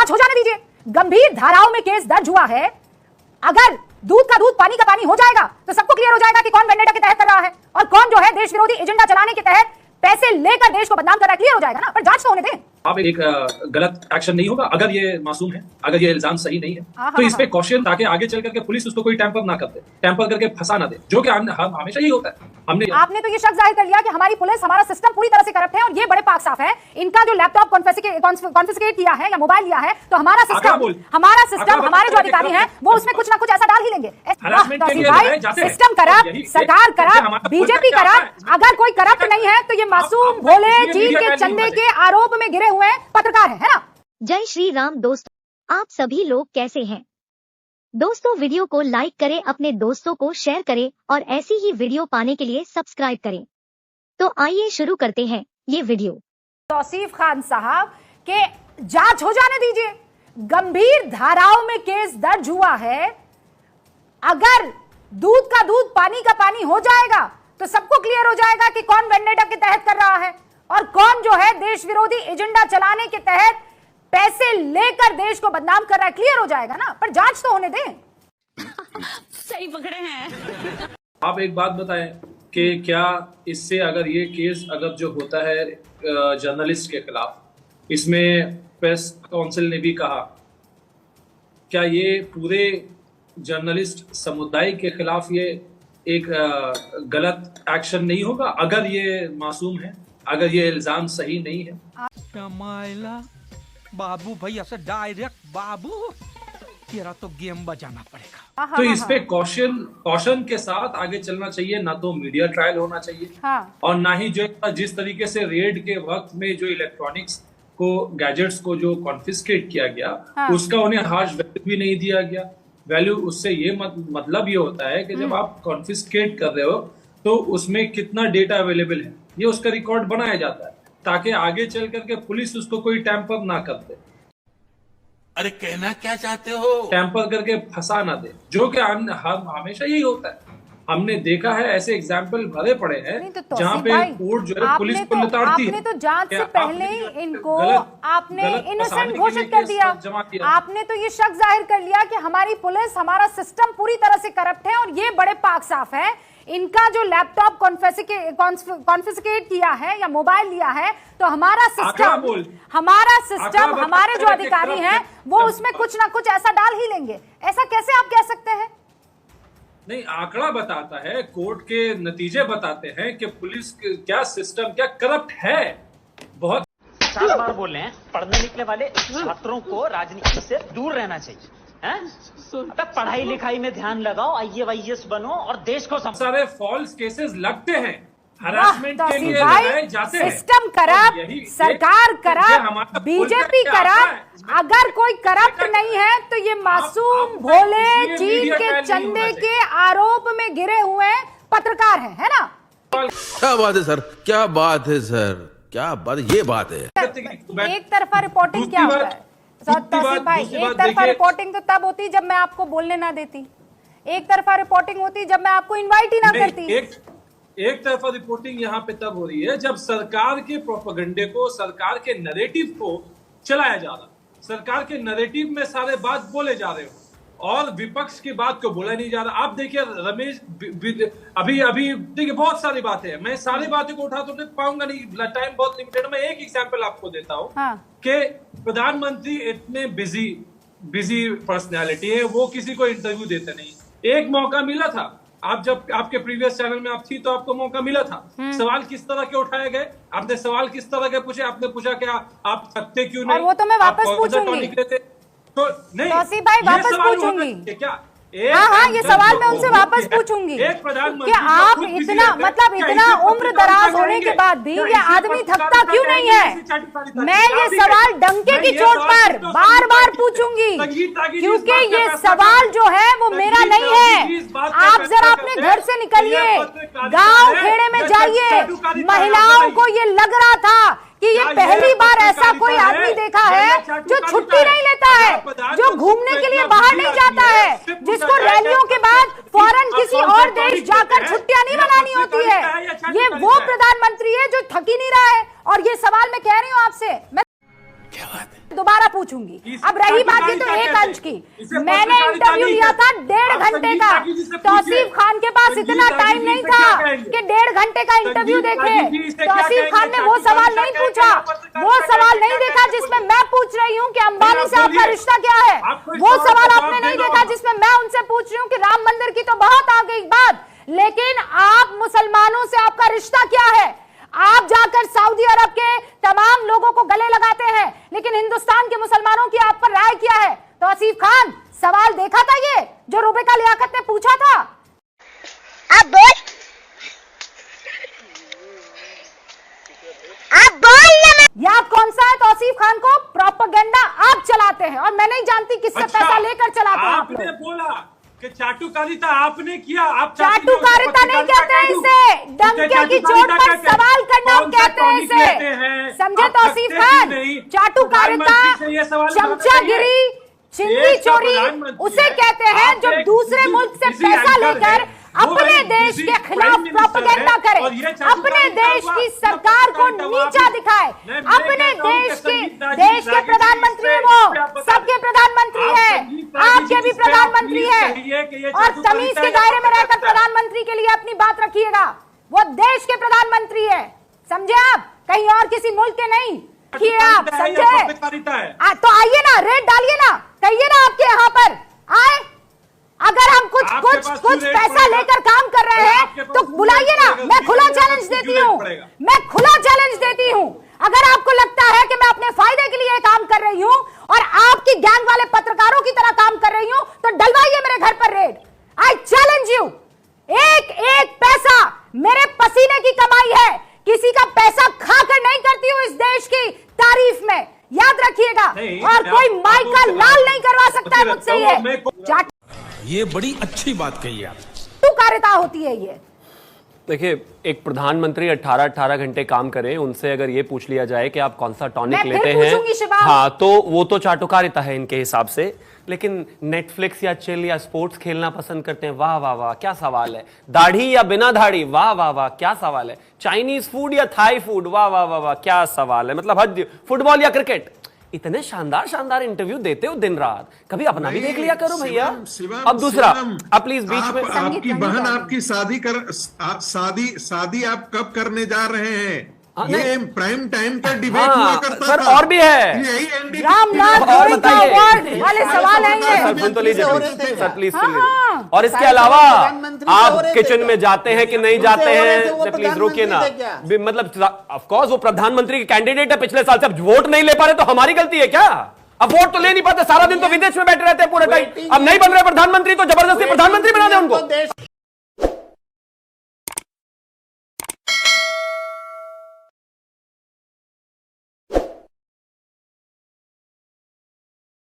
जांच हो जाने दीजिए। गंभीर धाराओं में केस दर्ज हुआ है। अगर दूध का दूध पानी का पानी हो जाएगा तो सबको क्लियर हो जाएगा कि कौन वेंडेटा के तहत कर रहा है और कौन जो है देश विरोधी एजेंडा चलाने के तहत पैसे लेकर देश को बदनाम कर रहा है। क्लियर हो जाएगा ना, पर जांच तो होने दें। आप एक गलत एक्शन नहीं होगा अगर ये मासूम है, अगर ये इल्जाम सही नहीं है तो इस पे कॉशन, ताकि आगे चल करके पुलिस उसको कोई टैंपर ना कर दे, टैंपर करके फंसा ना दे, जो कि हमेशा यही होता है। आपने तो ये शक जाहिर कर लिया कि हमारी पुलिस, हमारा सिस्टम पूरी तरह से करप्ट है और ये बड़े पाक साफ है। इनका जो लैपटॉप कॉन्फिस्केट किया है या मोबाइल लिया है तो हमारा सिस्टम हमारे जो अधिकारी हैं वो उसमें कुछ ना कुछ ऐसा डाल ही लेंगे। सिस्टम करप्ट, सरकार करप्ट, बीजेपी करप्ट। अगर कोई करप्ट नहीं है तो ये मासूम भोले चीन के चंदे के आरोप में गिरे हुए पत्रकार है ना। जय श्री राम दोस्तों, आप सभी लोग कैसे हैं? दोस्तों वीडियो को लाइक करें, अपने दोस्तों को शेयर करें और ऐसी ही वीडियो पाने के लिए सब्सक्राइब करें। तो आइए शुरू करते हैं ये वीडियो। तौसीफ खान साहब के जांच हो जाने दीजिए। गंभीर धाराओं में केस दर्ज हुआ है। अगर दूध का दूध पानी का पानी हो जाएगा तो सबको क्लियर हो जाएगा कि कौन वेंडेटा के तहत कर रहा है और कौन जो है देश विरोधी एजेंडा चलाने के तहत पैसे लेकर देश को बदनाम कर रहा है। क्लियर हो जाएगा ना, पर जांच तो होने दें। सही पकड़े हैं आप। एक बात बताएं कि क्या इससे अगर ये केस अगर जो होता है जर्नलिस्ट के खिलाफ, इसमें प्रेस काउंसिल ने भी कहा, क्या ये पूरे जर्नलिस्ट समुदाय के खिलाफ ये एक गलत एक्शन नहीं होगा अगर ये मासूम है, अगर ये इल्जाम सही नहीं है? बाबू भैया से डायरेक्ट बाबू, तेरा तो गेम बजाना पड़ेगा। तो इस पे कौशन के साथ आगे चलना चाहिए। ना तो मीडिया ट्रायल होना चाहिए और ना ही जो जिस तरीके से रेड के वक्त में जो इलेक्ट्रॉनिक्स को, गैजेट्स को जो कॉन्फिस्केट किया गया उसका उन्हें हार्श वैल्यू भी नहीं दिया गया। वैल्यू उससे ये मतलब ये होता है कि जब आप कॉन्फिस्केट कर रहे हो तो उसमें कितना डेटा अवेलेबल है ये उसका रिकॉर्ड बनाया जाता है ताकि आगे चल करके पुलिस उसको कोई टैंपर ना कर दे। अरे कहना क्या चाहते हो? टैंपर करके फंसा ना दे, जो कि हमेशा यही होता है। हमने देखा है ऐसे एग्जाम्पल भरे पड़े हैं जहाँ पे कोर्ट जो है पुलिस को लताड़ती है। आपने तो जांच से पहले इनको आपने इनोसेंट घोषित कर दिया। आपने तो ये शक जाहिर कर लिया कि हमारी पुलिस, हमारा सिस्टम पूरी तरह से करप्ट है और ये बड़े पाक साफ है। इनका जो लैपटॉप कॉन्फिस्केट किया है या मोबाइल लिया है तो हमारा सिस्टम, हमारे जो अधिकारी हैं वो उसमें कुछ ना कुछ ऐसा डाल ही लेंगे। ऐसा कैसे आप कह सकते हैं? नहीं, आंकड़ा बताता है, कोर्ट के नतीजे बताते हैं कि पुलिस क्या सिस्टम क्या करप्ट है। बहुत 4 बार बोल रहे हैं, पढ़ने निकले वाले छात्रों को राजनीति से दूर रहना चाहिए। पढ़ाई लिखाई में ध्यान लगाओ, IAS बनो और देश को सारे फॉल्स केसेस लगते हैं, हरासमेंट के लिए लगाए जाते हैं। सिस्टम करप्ट, सरकार करप्ट, बीजेपी करप्ट। अगर कोई करप्ट नहीं है तो ये मासूम भोले चीन के चंदे के आरोप में गिरे हुए पत्रकार है ना। क्या बात है सर, क्या बात है सर, क्या बात, ये बात है। एक तरफा रिपोर्टिंग क्या होता है तौसीफ भाई? एक तरफा रिपोर्टिंग तो तब होती जब मैं आपको बोलने ना देती, एक तरफा रिपोर्टिंग होती जब मैं आपको इनवाइट ही ना करती। एक तरफा रिपोर्टिंग यहाँ पे तब हो रही है जब सरकार के प्रोपेगेंडे को, सरकार के नैरेटिव को चलाया जा रहा, सरकार के नैरेटिव में सारे बात बोले जा रहे हो और विपक्ष की बात को बोला नहीं जा रहा। आप देखिए रमेश, अभी देखिए बहुत सारी बातें हैं, मैं सारी बातों को उठा तो नहीं पाऊंगा, नहीं, टाइम बहुत लिमिटेड। मैं एक एग्जांपल आपको देता हूँ कि प्रधानमंत्री इतने बिजी पर्सनैलिटी है, वो किसी को इंटरव्यू देते नहीं। एक मौका मिला था, आप जब आपके प्रीवियस चैनल में आप थी तो आपको मौका मिला था। सवाल किस तरह के उठाए गए, आपने सवाल किस तरह के पूछे, आपने पूछा क्या आप सकते क्यों नहीं, और वो तो मैं वापस पूछूंगी तो नहीं तौसीफ भाई, वापस पूछूंगी क्या? हाँ, ये सवाल मैं उनसे वापस पूछूंगी कि आप इतना, मतलब इतना उम्र दराज होने के बाद भी ये आदमी थकता क्यों नहीं है? मैं ये सवाल डंके की चोट पर बार बार पूछूंगी क्योंकि ये सवाल जो है वो मेरा नहीं है। आप जरा अपने घर से निकलिए, गांव खेड़े में जाइए, महिलाओं को ये लग रहा था कि ये पहली बार ऐसा कोई आदमी देखा है जो छुट्टी नहीं लेता है, जो घूमने के लिए बाहर नहीं जाता है, जिसको रैलियों के बाद फौरन किसी और देश जाकर छुट्टियां नहीं मनानी होती है। ये वो प्रधानमंत्री है जो थक ही नहीं रहा है। और ये सवाल मैं कह रही हूं आपसे, मैं दोबारा पूछूं पूछूंगी। इसे अब रही बात की तो पत्रकारिता एक कहते अंश की, हैं। इसे मैंने पत्रकारिता इंटरव्यू नहीं लिया था कहते। 1.5 आप घंटे संगीता का। जी से पूछिए। तौसीफ खान के पास इतना संगीता टाइम जी नहीं से क्या था कहेंगे? कि 1.5 घंटे का इंटरव्यू संगीता देखे। जी से क्या तौसीफ खान कहेंगे? ने वो सवाल चाटुकारिता नहीं कहेंगे पूछा, या पत्रकारिता वो सवाल कहेंगे? नहीं क्या देखा कहेंगे? जिसमें मैं पूछ रही हूँ कि अंबानी से आपका बोलिए। रिश्ता क्या है। आपको इस वो सवाल सवाल का आपने जवाब नहीं देना देखा होगा। जिसमें मैं उनसे पूछ रही हूँ कि राम मंदिर की तो बहुत आ गई बात, लेकिन आप मुसलमानों से आपका रिश्ता क्या है। आप जाकर सऊदी अरब के तमाम लोगों को गले लगाते हैं, लेकिन हिंदुस्तान के मुसलमानों की आप पर राय क्या है। तौसीफ खान, सवाल देखा था ये जो रुबिका लियाकत ने पूछा था? आप बोल याद कौन सा है तौसीफ खान को? प्रोपेगेंडा आप चलाते हैं और मैं नहीं जानती किससे अच्छा, पैसा लेकर चलाते हैं आप आपने लोग। बोला कि चाटुकारिता आपने किया। आप चाटुकारिता नहीं कहते हैं इसे, डंके की चोट पर सवाल करना कहते हैं इसे। समझे तौसीफ खान? चाटुकारिता, चमचागिरी, चिंदी चोरी उसे कहते हैं जो दूसरे मुल्क से पैसा लेकर अपने देश के खिलाफ प्रोपेगेंडा करे, अपने देश की सरकार को नीचा दिखाए, अपने देश के प्रधानमंत्री वो सबके प्रधानमंत्री है, आपके भी प्रधानमंत्री है, और तमीज के दायरे में रहकर प्रधानमंत्री के लिए अपनी बात रखिएगा। वो देश के प्रधानमंत्री है, समझे आप, कहीं और किसी मुल्क के नहीं। आप समझे? तो आइए ना, रेट डालिए ना, कहिए ना आपके यहाँ पर आए। अगर हम कुछ पैसा लेकर काम कर रहे हैं तो बुलाइए ना। मैं खुला चैलेंज देती हूँ, मैं खुला चैलेंज देती हूँ। अगर आपको लगता है कि मैं अपने फायदे के लिए काम कर रही हूँ और आपकी गैंग वाले पत्रकारों की तरह काम कर रही हूँ, तो डलवाइए मेरे घर पर रेड। I challenge you. एक एक पैसा मेरे पसीने की कमाई है, किसी का पैसा खाकर नहीं करती हूँ इस देश की तारीफ में, याद रखिएगा। और कोई माइका लाल नहीं करवा सकता है मुझसे ये बड़ी अच्छी बात कही आप। चाटुकारिता होती है ये। देखिए, एक प्रधानमंत्री 18 घंटे काम करें, उनसे अगर ये पूछ लिया जाए कि आप कौन सा टॉनिक लेते हैं, हाँ, तो वो तो चाटुकारिता है इनके हिसाब से। लेकिन नेटफ्लिक्स या चिल या स्पोर्ट्स खेलना पसंद करते हैं, वाह वाह वाह क्या सवाल है। दाढ़ी या बिना दाढ़ी, वाह वाह वाह क्या सवाल है। चाइनीज फूड या थाई फूड, वाह वाह वाह वाह क्या सवाल है। मतलब हद। फुटबॉल या क्रिकेट, इतने शानदार शानदार इंटरव्यू देते हो दिन रात, कभी अपना भी देख लिया करो भैया। अब दूसरा, अब प्लीज बीच में, आपकी बहन आपकी शादी आप कब करने जा रहे हैं? ये प्राइम टाइम का डिबेट हुआ करता सर, था। और भी है। रामनाथ गोविंद का अवार्ड वाले सवाल आएंगे। सुन तो लीजिए सर, प्लीज। और इसके अलावा आप किचन में जाते हैं कि नहीं जाते हैं, प्लीज रोकिए ना। मतलब ऑफ कोर्स वो प्रधानमंत्री के कैंडिडेट है पिछले साल से, अब वोट नहीं ले पा रहे तो हमारी गलती है क्या? अब वोट तो ले नहीं पाते, सारा दिन तो विदेश में बैठे रहते हैं पूरे टाइम। अब नहीं बन रहे प्रधानमंत्री तो जबरदस्ती प्रधानमंत्री बना दे उनको।